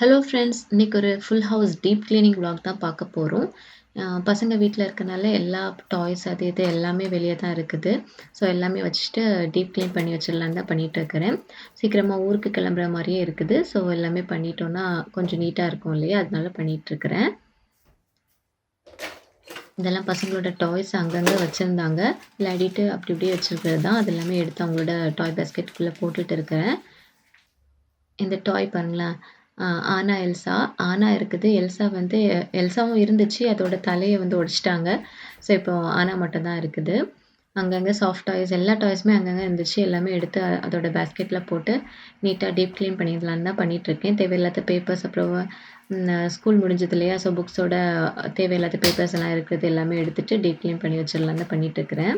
Hello friends! இன்னைக்கு ஒரு full house deep cleaning vlog தான் பார்க்க போறோம். பசங்க வீட்ல இருக்கனால எல்லா டாய்ஸ் அது இது எல்லாமே வெளிய தான் இருக்குது. ஸோ எல்லாமே வச்சுட்டு டீப் கிளீன் பண்ணி வச்சிடலான்னு தான் பண்ணிட்டுருக்கிறேன். சீக்கிரமா ஊருக்கு கிளம்புற மாரியே இருக்குது. ஸோ எல்லாமே பண்ணிட்டோம்னா கொஞ்சம் நீட்டா இருக்கும் இல்லையா? அதனால பண்ணிட்டுருக்கிறேன். இதெல்லாம் பசங்களோட டாய்ஸ் அங்கங்க வச்சிருந்தாங்க. விளையாடிட்டு அப்படி இப்படியே வச்சிருக்கிறது தான். அது எல்லாமே எடுத்து அவங்களோட டாய் பாஸ்கெட்குள்ள போட்டுட்டு இருக்கிறேன். இந்த டாய் பாருங்களேன். அ ஆனா எல்சா. ஆனா இருக்குது. எல்சா வந்து எல்சாவும் இருந்துச்சு. அதோட தலைய வந்து உடைச்சுட்டாங்க. ஸோ இப்போ ஆனா மட்டும் தான் இருக்குது. அங்கங்க சாஃப்ட் டாய்ஸ் எல்லா டாய்ஸுமே அங்கங்க இருந்துச்சு. எல்லாமே எடுத்து அதோட பாஸ்கெட்ல போட்டு நீட்டா டீப் கிளீன் பண்ணிடலான்னு தான் பண்ணிட்டுருக்கேன். தேவையில்லாத பேப்பர்ஸ் அப்புறம் ஸ்கூல் முடிஞ்சது இல்லையா? ஸோ புக்ஸோட தேவையில்லாத பேப்பர்ஸ் எல்லாம் இருக்கிறது எல்லாமே எடுத்துட்டு டீப் கிளீன் பண்ணி வச்சிடலான்னு தான் பண்ணிட்டுருக்கிறேன்.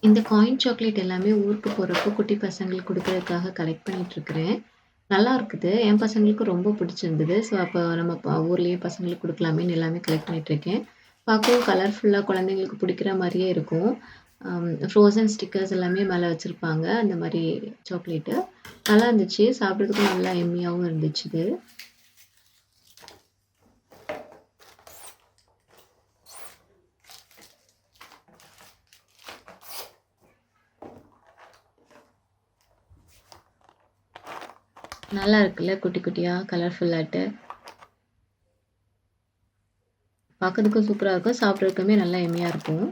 இந்த காயின் சாக்லேட் எல்லாமே ஊருக்கு போறப்போ குட்டி பசங்களுக்கு குடுக்குறதுக்காக கலெக்ட் பண்ணிட்டுருக்கிறேன். நல்லா இருக்குது. என் பசங்களுக்கும் ரொம்ப பிடிச்சிருந்தது. ஸோ அப்போ நம்ம ஊர்லயே பசங்களுக்கு குடுக்கலாமேன்னு எல்லாமே கலெக்ட் பண்ணிட்டுருக்கேன். பார்க்கவும் கலர்ஃபுல்லா குழந்தைங்களுக்கு பிடிக்கிற மாரியே இருக்கும். ஃப்ரோசன் ஸ்டிக்கர்ஸ் எல்லாமே மேல வச்சிருப்பாங்க. அந்த மாரி சாக்லேட்டு. நல்லா இருந்துச்சு. சாப்பிடுறதுக்கும் நல்லா எம்மியாவும் இருந்துச்சு இது. நல்லா இருக்குல்ல குட்டி குட்டியா கலர்ஃபுல்லாட்டு. பார்க்கறதுக்கும் சூப்பரா இருக்கும். சாப்பிடுறதுக்குமே நல்லா எம்மியா இருக்கும்.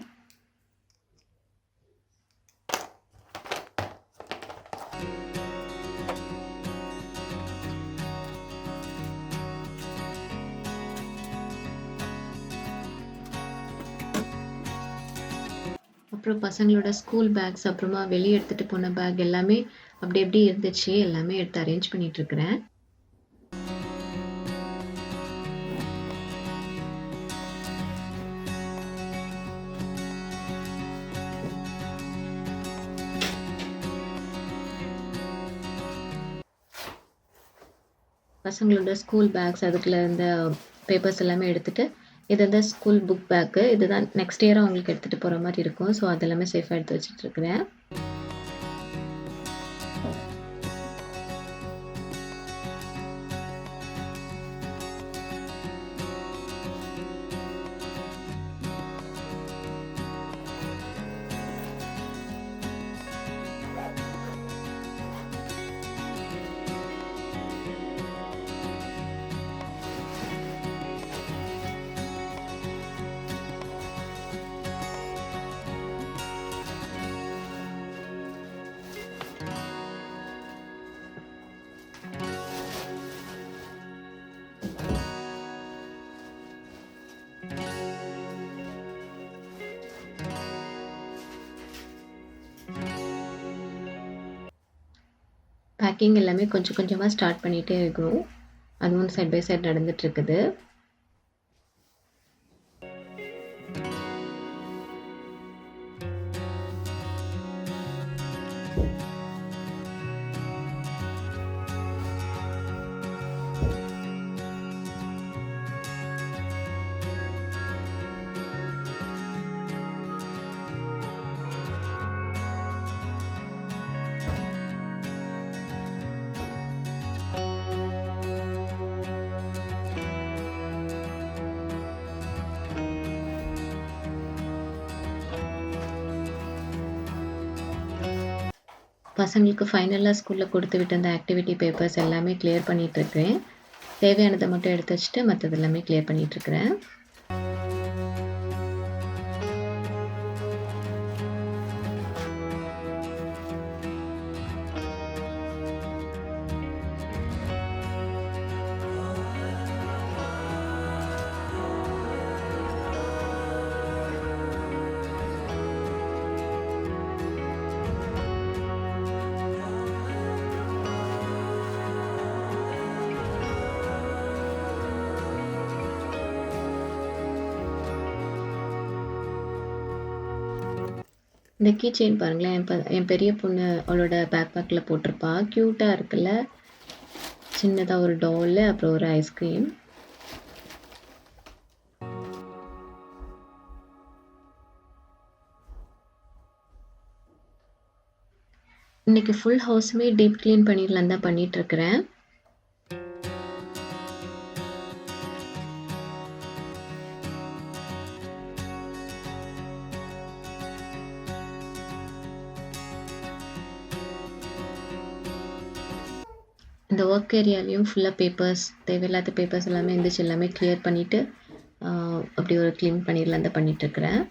அப்புறம் பசங்களோட ஸ்கூல் பேக்ஸ், அப்புறமா வெளிய எடுத்துட்டு போன பேக் எல்லாமே அப்படி அப்படி இருந்துச்சு. எல்லாமே எடுத்து அரேஞ்ச் பண்ணிட்டுருக்கிறேன். பசங்களோட ஸ்கூல் பேக்ஸ் அதுக்குள்ள இருந்த பேப்பர்ஸ் எல்லாமே எடுத்துட்டு, இது வந்து ஸ்கூல் புக் பேக்கு. இதுதான் நெக்ஸ்ட் இயர் அவங்களுக்கு எடுத்துட்டு போற மாரி இருக்கும். ஸோ அது எல்லாமே சேஃபா எடுத்து வச்சுட்டுருக்கிறேன். பேக்கிங் எல்லாமே கொஞ்சம் கொஞ்சமா ஸ்டார்ட் பண்ணிட்டே இருக்கணும். அதுவும் சைட் பை சைட் நடந்துட்டு இருக்குது. பசங்களுக்கு ஃபைனலா ஸ்கூல்ல குடுத்து விட்ட அந்த ஆக்டிவிட்டி பேப்பர்ஸ் எல்லாமே கிளியர் பண்ணிட்டுருக்கேன். தேவையானத மட்டும் எடுத்து வச்சுட்டு மத்தது எல்லாமே கிளியர் பண்ணிட்டுருக்கிறேன். இந்த கீ செயின் பாருங்களேன், என் பெரிய பொண்ணு அவளோட பேக்கில் போட்டிருப்பா. க்யூட்டாக இருக்குல்ல. சின்னதாக ஒரு டால், அப்புறம் ஒரு ஐஸ்கிரீம். இன்னைக்கு ஃபுல் ஹவுஸுமே டீப் க்ளீன் பண்ணிடலாம் தான் பண்ணிகிட்ருக்கிறேன். இந்த ஒர்க் ஏரியாலையும் ஃபுல்லாக பேப்பர்ஸ், தேவையில்லாத பேப்பர்ஸ் எல்லாமே இருந்துச்சு. எல்லாமே கிளியர் பண்ணிவிட்டு அப்படி ஒரு க்ளீன் பண்ணிடலாம் தான் பண்ணிகிட்ருக்கிறேன்.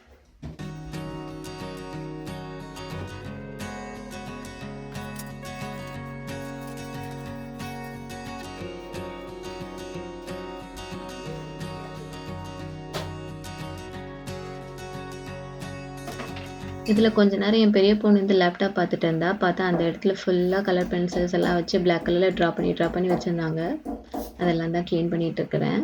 இதில் கொஞ்ச நேரம் என் பெரிய பொண்ணு வந்து லேப்டாப் பார்த்துட்டு இருந்தா. பார்த்தா அந்த இடத்துல ஃபுல்லாக கலர் பென்சில்ஸ் எல்லாம் வச்சு பிளாக் கலரில் ட்ரா பண்ணி வச்சுருந்தாங்க. அதெல்லாம் தான் க்ளீன் பண்ணிகிட்ருக்கிறேன்.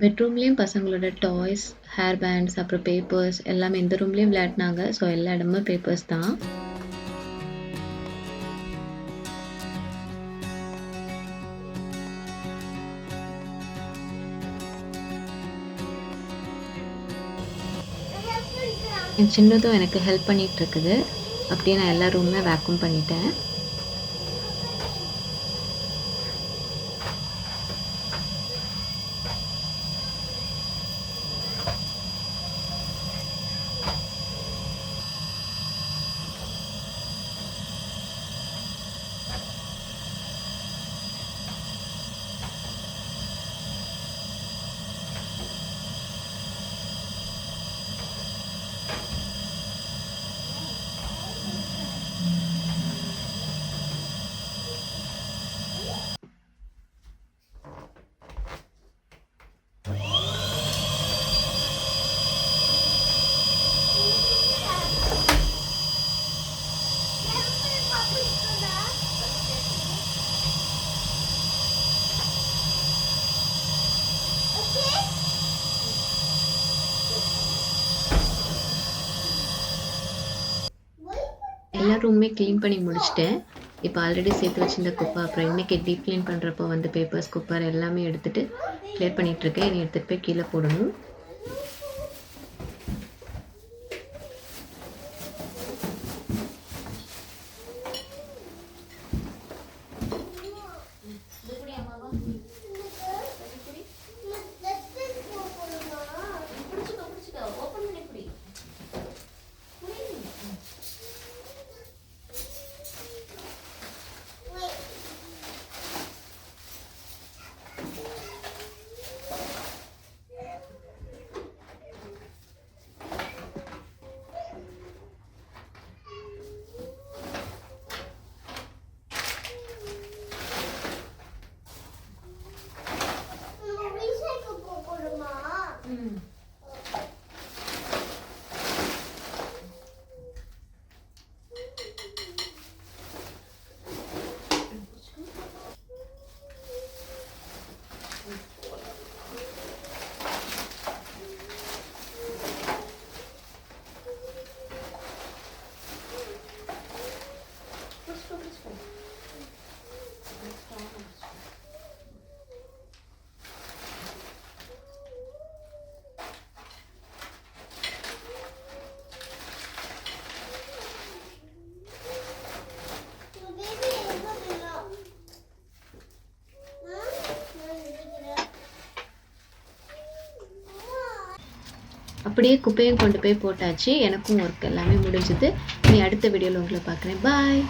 பெட்ரூம்லேயும் பசங்களோட டாய்ஸ், ஹேர் பேண்ட்ஸ், அப்புறம் பேப்பர்ஸ் எல்லாமே இந்த ரூம்லேயும் விளையாடினாங்க. ஸோ எல்லா இடமும் பேப்பர்ஸ் தான். என் சின்னதும் எனக்கு ஹெல்ப் பண்ணிகிட்ருக்குது. அப்படியே நான் எல்லா ரூமுமே வேக்யூம் பண்ணிட்டேன். எல்லா ரூமுமே க்ளீன் பண்ணி முடிச்சிட்டேன். இப்போ ஆல்ரெடி சேர்த்து வச்சிருந்த குப்பை, அப்புறம் இன்றைக்கி டீப் க்ளீன் பண்ணுறப்போ வந்து பேப்பர்ஸ், குப்பர் எல்லாமே எடுத்துகிட்டு க்ளியர் பண்ணிகிட்ருக்கேன். இனி எடுத்துகிட்டு போய் கீழே போடணும். அப்படியே குப்பையும் கொண்டு போய் போட்டாச்சு. எனக்கும் ஒர்க் எல்லாமே முடிஞ்சுது. இனி அடுத்த வீடியோவில் உங்களை பார்க்குறேன். பாய்.